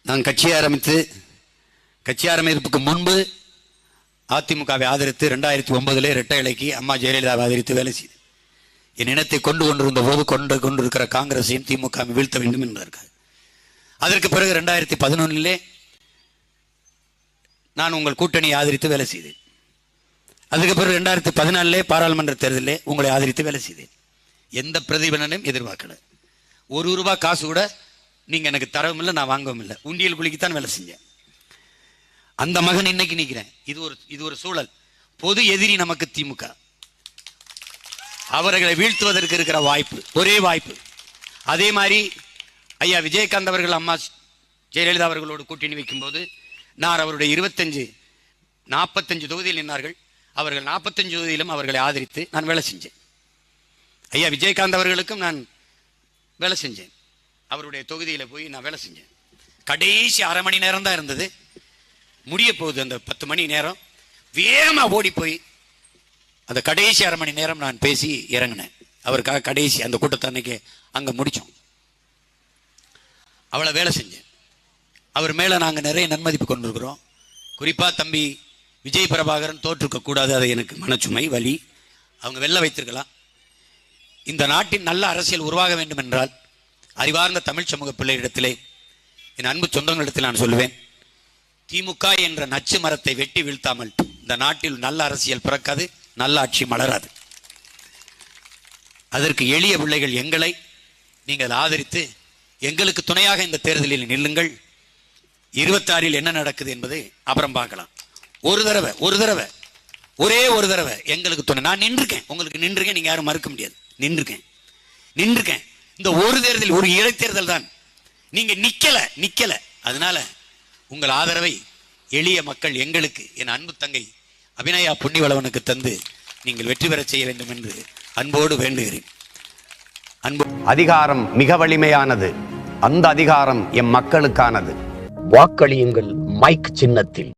நான் கட்சி ஆரம்பிப்புக்கு முன்பு அதிமுகவை ஆதரித்து 2009 இரட்டை இலைக்கு அம்மா ஜெயலலிதாவை ஆதரித்து வேலை செய்து என் இனத்தை கொண்டிருந்த போது கொண்டிருக்கிற காங்கிரஸையும் திமுக வீழ்த்த வேண்டும் என்பதற்காக. அதற்கு பிறகு 2011 நான் உங்கள் கூட்டணியை ஆதரித்து வேலை செய்தேன். அதுக்கு பிறகு 2014 பாராளுமன்ற தேர்தலில் உங்களை ஆதரித்து வேலை செய்தேன். எந்த பிரதிபலனையும் எதிர்பார்க்கல. ₹1 காசு கூட நீங்க எனக்கு தரவும் இல்லை, நான் வாங்கவும் இல்லை. உண்டியல் குளிக்குத்தான் வேலை செஞ்சேன். அந்த மகன் இன்னைக்கு நிற்கிறேன். இது ஒரு சூழல். பொது எதிரி நமக்கு திமுக. அவர்களை வீழ்த்துவதற்கு இருக்கிற வாய்ப்பு, ஒரே வாய்ப்பு. அதே மாதிரி ஐயா விஜயகாந்த் அவர்கள் அம்மா ஜெயலலிதா அவர்களோடு கூட்டணி வைக்கும் போது நான் அவருடைய 45 தொகுதியில் நின்றார்கள். அவர்கள் 45 தொகுதியிலும் அவர்களை ஆதரித்து நான் வேலை செஞ்சேன். ஐயா விஜயகாந்த் அவர்களுக்கும் நான் வேலை செஞ்சேன். அவருடைய தொகுதியில் போய் நான் வேலை செஞ்சேன். கடைசி அரை மணி நேரம் தான் இருந்தது, முடிய போகுது. அந்த 10 மணி நேரம் வேகமா ஓடி போய் அந்த கடைசி அரை மணி நேரம் நான் பேசி இறங்கினேன். அவருக்காக கடைசி அந்த கூட்டத்தை அன்னைக்கு அங்க முடிச்சோம். அவளை வேலை செஞ்சேன். அவர் மேல நாங்க நிறைய நன்மதிப்பு கொண்டிருக்கிறோம். குறிப்பா தம்பி விஜய் பிரபாகரன் தோற்றுக்க கூடாது, அது எனக்கு மனச்சுமை வலி. அவங்க வெல்ல வைத்திருக்கலாம். இந்த நாட்டின் நல்ல அரசியல் உருவாக வேண்டும் என்றால் அறிவார்ந்த தமிழ் சமூக பிள்ளையிடத்திலே, என் அன்பு சொந்தங்களிடத்தில் நான் சொல்லுவேன், திமுக என்ற நச்சு மரத்தை வெட்டி வீழ்த்தாமல் இந்த நாட்டில் நல்ல அரசியல் பிறக்காது, நல்ல ஆட்சி மலராது. அதற்கு எளிய பிள்ளைகள் எங்களை நீங்கள் ஆதரித்து எங்களுக்கு துணையாக இந்த தேர்தலில் நில்லுங்கள். 26 என்ன நடக்குது என்பதை அப்புறம் பார்க்கலாம். ஒரு தடவை ஒரே ஒரு தடவை எங்களுக்கு துணை. நான் நின்றுக்கேன், உங்களுக்கு நின்றுக்கேன், நீங்க யாரும் மறுக்க முடியாது. நின்றுக்கேன். இந்த ஒரு தேர்தல் ஒரு இடைத்தேர்தல் தான். நீங்க நிக்கல. அதனால உங்கள் ஆதரவை எளிய மக்கள் எங்களுக்கு, என் அன்பு தங்கை அபிநயா புண்ணியவளவனுக்கு தந்து நீங்கள் வெற்றி பெற செய்ய வேண்டும் என்று அன்போடு வேண்டுகிறேன். அதிகாரம் மிக வலிமையானது. அந்த அதிகாரம் எம் மக்களுக்கானது. வாக்களியுங்கள் மைக் சின்னத்தில்.